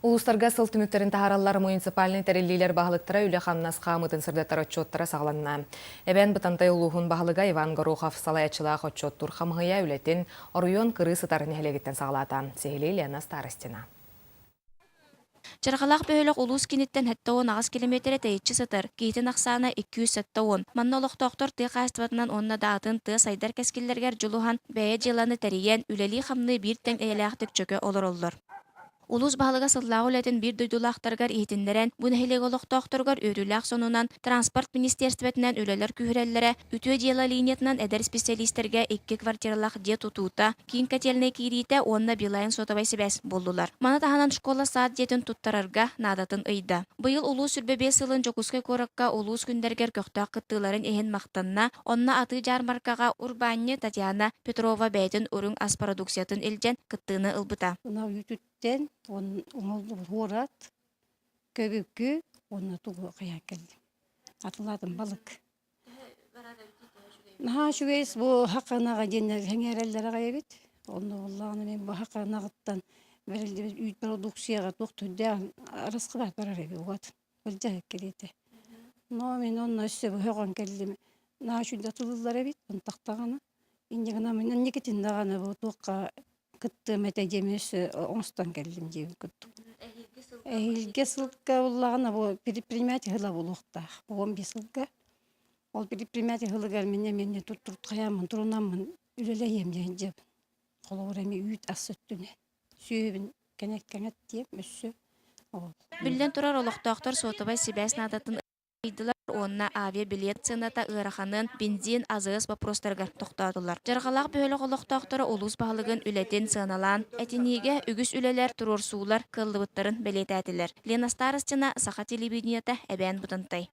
Улустарга сыл түмүктерин тахараллар муниципальный териллилер бағылыктыра үлі қамнасқа мытын сырдаттар отчоттара сағланна. Эбен бұтантай улуғын бағылыга Иван Горохов салаячылақ отчоттур қамғыя үлетін оруйон кыры сытарын әлегеттен сағлата. Сехилей Лена Старостина. Чарғалақ бөйлік улус кенеттен 7-10 километр тәйітші сытыр. Кейтін ақсаны 270. Манна олықтоқтор тыға астыватынан онна дағытын ты сайдар кәскеллергер жылухан бәйе жыланы тәрейен үлелі қамны бір тәң әйеләқтік чөкі олар олар. Улус бағылыға сыллағы үлетін бір дойдулақтарғар етіндерен, бұнхелег олықтоқтырғар өріләқ сонунан транспорт министерстветінен үлелер күхіреллері, үтіө дела линиятынан әдер специалистерге 2 квартиралақ де тұтуыта, кейін кәтеліне кейрейті онна билайын сотабай себәс болдулар. Мана таханан школа саат детін тұттарарға надатын ыйда. Бұйыл улус сүрбебе сылын жокускай коракка улус күндергер көқтақ қыттыларын ехен мақтанна, онна аты жармаркаға Урбанне Татьяна Петрова бәйтін үрің аспродукциятын елден қыттыны ылбыта. Тен он город көбүккү онна тугу кая келди. Атыладым балык. Шугейс бу хаканага денер хеңереллер кая бит. Онда Аллахны мен бу хаканагыттан берилди үй продукцияга токтуде арыскыда барар эби вот. Билжек келети. Но мен онна өссө хогон келдим. Шунда тулулар эбит, тактаганы. Индигана мен никетин даганы бу токка кытты метедемес онстан келдим жебин кытту. Эхилге сылка уллагана бу предприниматель хыла булукта. 15 сылка. Ол предприниматель хылыгар менне туттурт каямын, турунамын, үлелейем деген жеп. Колореми үйт ассыттыне. Сүйебин кенек деп өссө. Билден турар олықтоқтар сотыбай себәс надатын ыйдылар, онна авиабилет цената ыраханын бензин азығыз вопростарға тоқтадылар. Жарғалақ бөлік олықтоқтары олус бағылығын үлетін сыналан, әтінеге үгіс үлелер турорсулар кыллыбыттарын белет әтілер. Лена Старостина, Саха телевидениета, әбән бұтынтай.